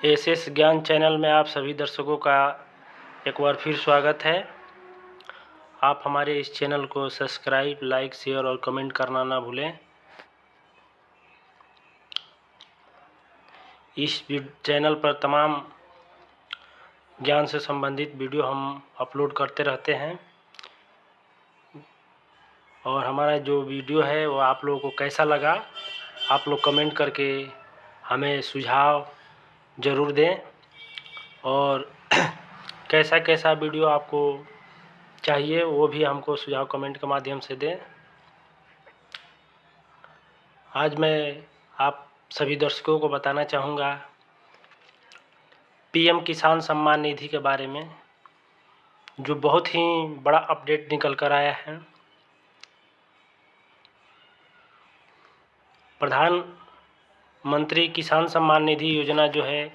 SS ज्ञान channel में आप सभी दर्शकों का एक बार फिर स्वागत है। आप हमारे इस चैनल को सब्सक्राइब, लाइक, शेयर और कमेंट करना ना भूलें। इस चैनल पर तमाम ज्ञान से संबंधित वीडियो हम अपलोड करते रहते हैं और हमारा जो वीडियो है वो आप लोगों को कैसा लगा, आप लोग कमेंट करके हमें सुझाव ज़रूर दें और कैसा कैसा वीडियो आपको चाहिए वो भी हमको सुझाव कमेंट के माध्यम से दें। आज मैं आप सभी दर्शकों को बताना चाहूँगा पीएम किसान सम्मान निधि के बारे में, जो बहुत ही बड़ा अपडेट निकल कर आया है। प्रधानमंत्री किसान सम्मान निधि योजना जो है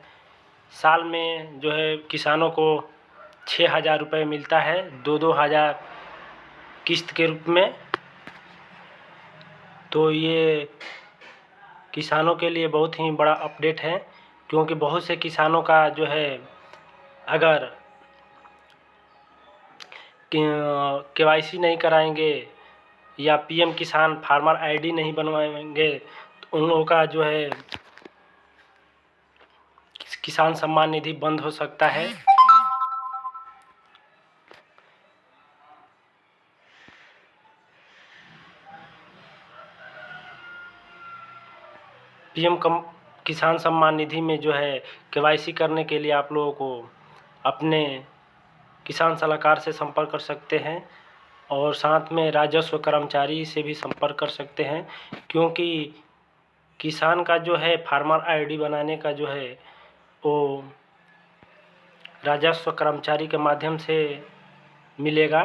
साल में जो है किसानों को 6,000 रुपये मिलता है, 2-2 हज़ार किस्त के रूप में। तो ये किसानों के लिए बहुत ही बड़ा अपडेट है, क्योंकि बहुत से किसानों का जो है अगर केवाईसी नहीं कराएंगे या पीएम किसान फार्मर आईडी नहीं बनवाएंगे तो उन लोगों का जो है किसान सम्मान निधि बंद हो सकता है। पीएम किसान सम्मान निधि में जो है केवाईसी करने के लिए आप लोगों को अपने किसान सलाहकार से संपर्क कर सकते हैं और साथ में राजस्व कर्मचारी से भी संपर्क कर सकते हैं, क्योंकि किसान का जो है फार्मर आईडी बनाने का जो है वो राजस्व कर्मचारी के माध्यम से मिलेगा।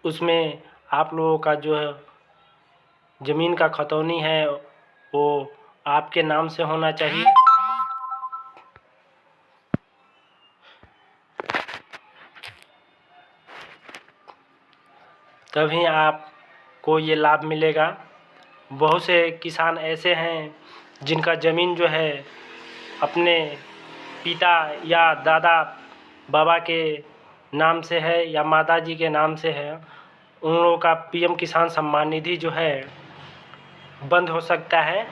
उसमें आप लोगों का जो है ज़मीन का खतौनी है वो आपके नाम से होना चाहिए। तभी आपको ये लाभ मिलेगा। बहुत से किसान ऐसे हैं जिनका ज़मीन जो है अपने पिता या दादा बाबा के नाम से है या माता जी के नाम से है, उन लोगों का पीएम किसान सम्मान निधि जो है बंद हो सकता है।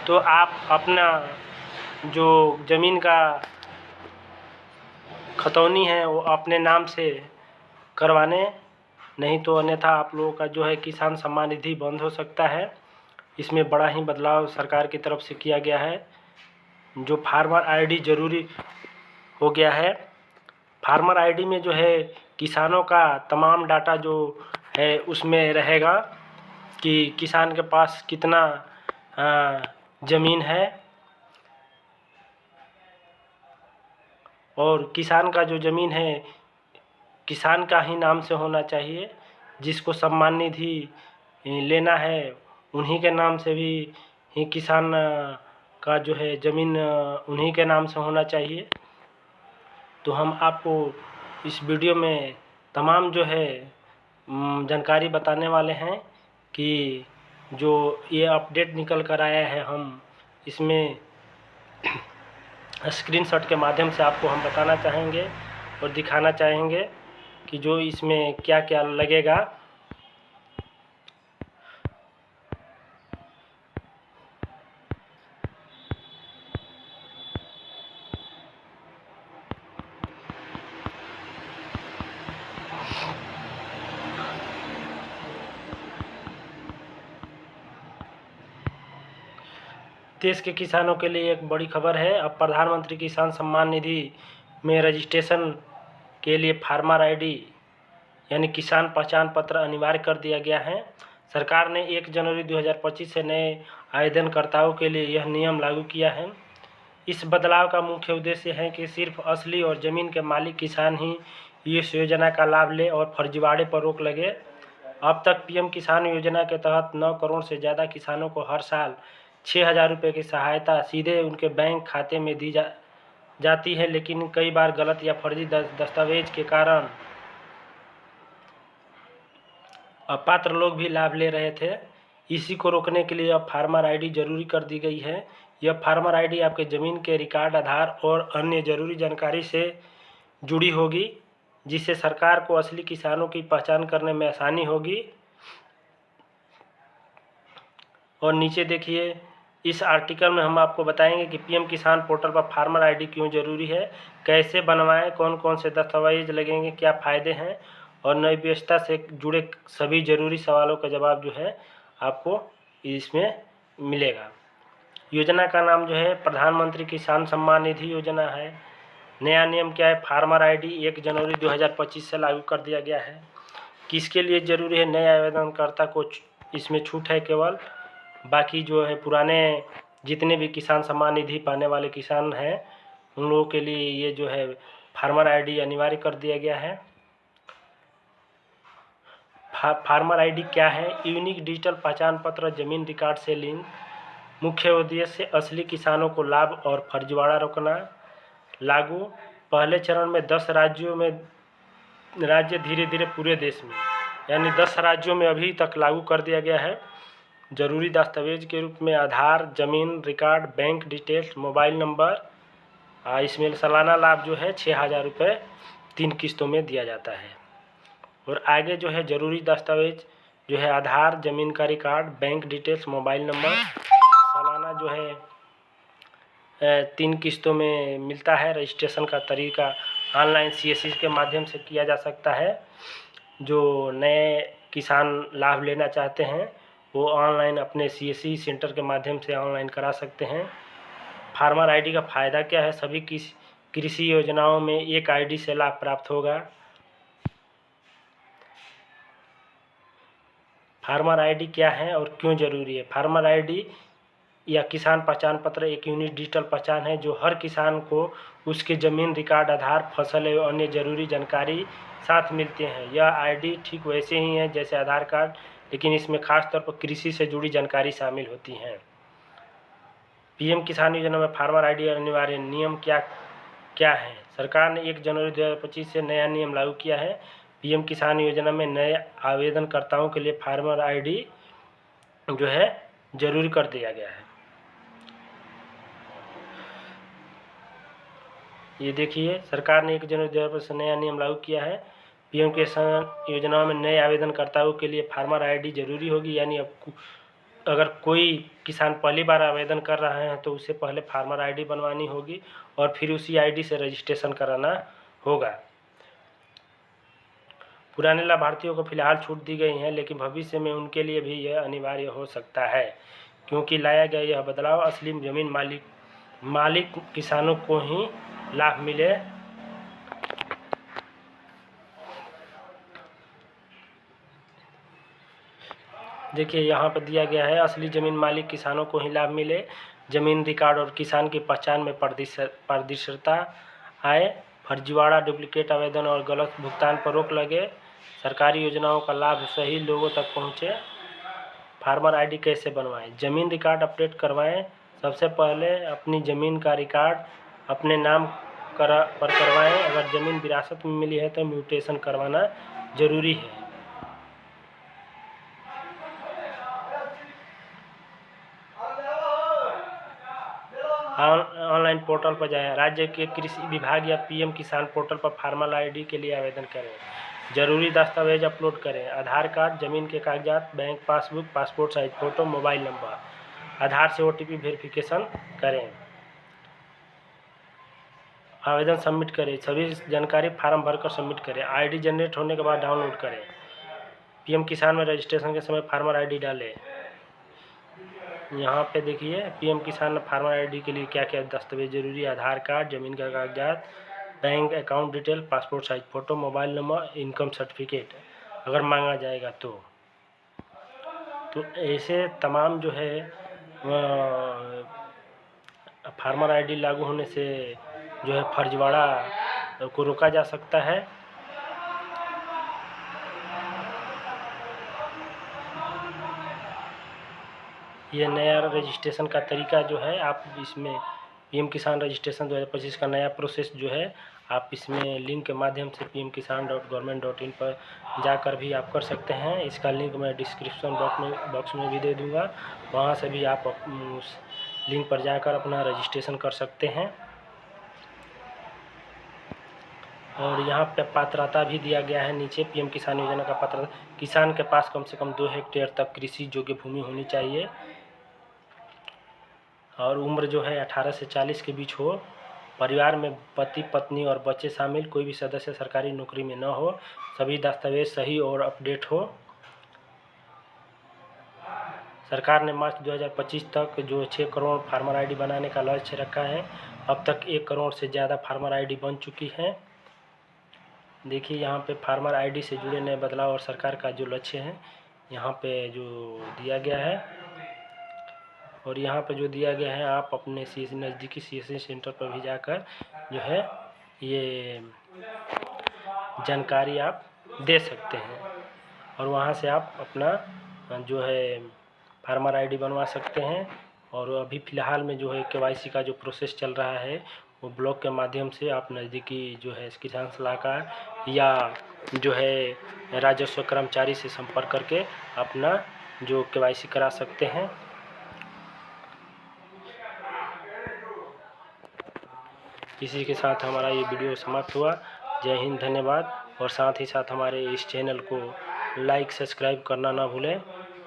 तो आप अपना जो ज़मीन का खतौनी है वो अपने नाम से करवाने, नहीं तो अन्यथा आप लोगों का जो है किसान सम्मान निधि बंद हो सकता है। इसमें बड़ा ही बदलाव सरकार की तरफ से किया गया है। जो फार्मर आईडी ज़रूरी हो गया है। फार्मर आईडी में जो है किसानों का तमाम डाटा जो है उसमें रहेगा कि किसान के पास कितना ज़मीन है और किसान का जो ज़मीन है किसान का ही नाम से होना चाहिए। जिसको सम्मान निधि लेना है उन्हीं के नाम से भी ही किसान का जो है ज़मीन उन्हीं के नाम से होना चाहिए। तो हम आपको इस वीडियो में तमाम जो है जानकारी बताने वाले हैं कि जो ये अपडेट निकल कर आया है, हम इसमें स्क्रीनशॉट के माध्यम से आपको हम बताना चाहेंगे और दिखाना चाहेंगे कि जो इसमें क्या क्या लगेगा। देश के किसानों के लिए एक बड़ी खबर है। अब प्रधानमंत्री किसान सम्मान निधि में रजिस्ट्रेशन के लिए फार्मर आईडी यानी किसान पहचान पत्र अनिवार्य कर दिया गया है। सरकार ने 1 जनवरी 2025 से नए आवेदनकर्ताओं के लिए यह नियम लागू किया है। इस बदलाव का मुख्य उद्देश्य है कि सिर्फ असली और ज़मीन के मालिक किसान ही इस योजना का लाभ लें और फर्जीवाड़े पर रोक लगे। अब तक पीएम किसान योजना के तहत 9 करोड़ से ज़्यादा किसानों को हर साल 6,000 रुपये की सहायता सीधे उनके बैंक खाते में दी जाती है, लेकिन कई बार गलत या फर्जी दस्तावेज के कारण अपात्र लोग भी लाभ ले रहे थे। इसी को रोकने के लिए अब फार्मर आईडी जरूरी कर दी गई है। यह फार्मर आईडी आपके ज़मीन के रिकॉर्ड, आधार और अन्य ज़रूरी जानकारी से जुड़ी होगी, जिससे सरकार को असली किसानों की पहचान करने में आसानी होगी। और नीचे देखिए, इस आर्टिकल में हम आपको बताएंगे कि पीएम किसान पोर्टल पर फार्मर आईडी क्यों ज़रूरी है, कैसे बनवाएं, कौन कौन से दस्तावेज लगेंगे, क्या फ़ायदे हैं, और नई व्यवस्था से जुड़े सभी ज़रूरी सवालों का जवाब जो है आपको इसमें मिलेगा। योजना का नाम जो है प्रधानमंत्री किसान सम्मान निधि योजना है। नया नियम क्या है, फार्मर आईडी 1 जनवरी 2025 से लागू कर दिया गया है। किसके लिए ज़रूरी है, नए आवेदनकर्ता को इसमें छूट है केवल, बाकी जो है पुराने जितने भी किसान सम्मान निधि पाने वाले किसान हैं उन लोगों के लिए ये जो है फार्मर आईडी अनिवार्य कर दिया गया है। फार्मर आईडी क्या है, यूनिक डिजिटल पहचान पत्र ज़मीन रिकॉर्ड से लिंक। मुख्य उद्देश्य असली किसानों को लाभ और फर्जीवाड़ा रोकना। लागू पहले चरण में 10 राज्यों में, राज्य धीरे धीरे पूरे देश में, यानी 10 राज्यों में अभी तक लागू कर दिया गया है। ज़रूरी दस्तावेज के रूप में आधार, ज़मीन record, bank details, mobile number. इसमें सालाना लाभ जो है 6,000 रुपये 3 किस्तों में दिया जाता है। और आगे जो है ज़रूरी दस्तावेज जो है आधार, ज़मीन का record, bank details, mobile number, सालाना जो है 3 किस्तों में मिलता है। रजिस्ट्रेशन का तरीका ऑनलाइन CSC के माध्यम से किया जा सकता है। जो नए किसान लाभ लेना चाहते हैं वो ऑनलाइन अपने CSC सेंटर के माध्यम से ऑनलाइन करा सकते हैं। फार्मर आईडी का फ़ायदा क्या है, सभी कृषि योजनाओं में एक आईडी से लाभ प्राप्त होगा। फार्मर आईडी क्या है और क्यों ज़रूरी है। फार्मर आईडी या किसान पहचान पत्र एक यूनिक डिजिटल पहचान है जो हर किसान को उसके ज़मीन रिकॉर्ड, आधार, फसल एवं अन्य ज़रूरी जानकारी साथ मिलते हैं। यह आईडी ठीक वैसे ही है जैसे आधार कार्ड, लेकिन इसमें खास तौर पर कृषि से जुड़ी जानकारी शामिल होती हैं। पीएम किसान योजना में फार्मर आईडी अनिवार्य। नियम क्या क्या है, सरकार ने 1 जनवरी 2025 से नया नियम लागू किया है। पीएम किसान योजना में नए आवेदनकर्ताओं के लिए फार्मर आईडी जो है जरूरी कर दिया गया है। ये देखिए, सरकार ने 1 जनवरी 2025 से नया नियम लागू किया है। पीएम किसान योजनाओं में नए आवेदनकर्ताओं के लिए फार्मर आईडी जरूरी होगी, यानी अब अगर कोई किसान पहली बार आवेदन कर रहा है तो उससे पहले फार्मर आईडी बनवानी होगी और फिर उसी आईडी से रजिस्ट्रेशन कराना होगा। पुराने लाभार्थियों को फिलहाल छूट दी गई है, लेकिन भविष्य में उनके लिए भी यह अनिवार्य हो सकता है, क्योंकि लाया गया यह बदलाव असली ज़मीन मालिक किसानों को ही लाभ मिले। देखिए, यहाँ पर दिया गया है असली ज़मीन मालिक किसानों को ही लाभ मिले, ज़मीन रिकॉर्ड और किसान की पहचान में पारदर्शिता आए, फर्जीवाड़ा, डुप्लीकेट आवेदन और गलत भुगतान पर रोक लगे, सरकारी योजनाओं का लाभ सही लोगों तक पहुँचे। फार्मर आईडी कैसे बनवाएं, ज़मीन रिकॉर्ड अपडेट करवाएं। सबसे पहले अपनी ज़मीन का रिकॉर्ड अपने नाम पर करवाएं। अगर ज़मीन विरासत में मिली है तो म्यूटेशन करवाना ज़रूरी है। ऑनलाइन पोर्टल पर जाएं, राज्य के कृषि विभाग या पीएम किसान पोर्टल पर फार्मर आईडी के लिए आवेदन करें। जरूरी दस्तावेज अपलोड करें, आधार कार्ड, ज़मीन के कागजात, bank passbook, passport size photo, mobile number. Aadhaar से OTP वेरिफिकेशन करें। आवेदन सबमिट करें, सभी जानकारी फार्म भरकर सबमिट करें। आईडी जनरेट होने के बाद डाउनलोड करें। पीएम किसान में रजिस्ट्रेशन के समय फार्मर आईडी डालें। यहाँ पे देखिए, पीएम किसान फार्मर आईडी के लिए क्या क्या दस्तावेज जरूरी है, आधार कार्ड, ज़मीन का कागजात, bank account detail, passport size photo, mobile number, income certificate अगर मांगा जाएगा तो ऐसे तमाम जो है फार्मर आईडी लागू होने से जो है फर्जीवाड़ा को रोका जा सकता है। ये नया रजिस्ट्रेशन का तरीका जो है, आप इसमें पीएम किसान रजिस्ट्रेशन 2025 का नया प्रोसेस जो है आप इसमें लिंक के माध्यम से pmkisan.government.in पर जाकर भी आप कर सकते हैं। इसका लिंक मैं डिस्क्रिप्शन बॉक्स में भी दे दूंगा, वहाँ से भी आप उस लिंक पर जाकर अपना रजिस्ट्रेशन कर सकते हैं। और यहाँ पे पात्रता भी दिया गया है नीचे, पीएम किसान योजना का पात्रता, किसान के पास कम से कम 2 हेक्टेयर तक कृषि योग्य भूमि होनी चाहिए और उम्र जो है 18 से 40 के बीच हो। परिवार में पति पत्नी और बच्चे शामिल, कोई भी सदस्य सरकारी नौकरी में न हो, सभी दस्तावेज सही और अपडेट हो। सरकार ने मार्च 2025 तक जो 6 करोड़ फार्मर आईडी बनाने का लक्ष्य रखा है। अब तक 1 करोड़ से ज़्यादा फार्मर आईडी बन चुकी है। देखिए यहाँ पे फार्मर आईडी से जुड़े नए बदलाव और सरकार का जो लक्ष्य है यहाँ पे जो दिया गया है। और यहाँ पे जो दिया गया है, आप अपने नज़दीकी CSC सेंटर पर भी जाकर जो है ये जानकारी आप दे सकते हैं और वहाँ से आप अपना जो है फार्मर आईडी बनवा सकते हैं। और अभी फ़िलहाल में जो है KYC का जो प्रोसेस चल रहा है वो ब्लॉक के माध्यम से आप नज़दीकी जो है किसान सलाहकार या जो है राजस्व कर्मचारी से संपर्क करके अपना जो KYC करा सकते हैं। इसी के साथ हमारा ये वीडियो समाप्त हुआ। जय हिंद, धन्यवाद। और साथ ही साथ हमारे इस चैनल को लाइक सब्सक्राइब करना ना भूलें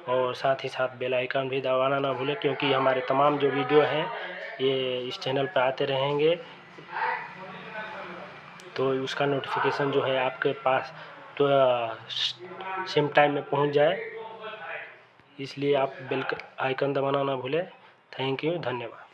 और साथ ही साथ बेल आइकन भी दबाना ना भूलें, क्योंकि हमारे तमाम जो वीडियो हैं ये इस चैनल पर आते रहेंगे तो उसका नोटिफिकेशन जो है आपके पास तो सेम टाइम में पहुंच जाए, इसलिए आप बेल आइकन दबाना ना भूलें। थैंक यू, धन्यवाद।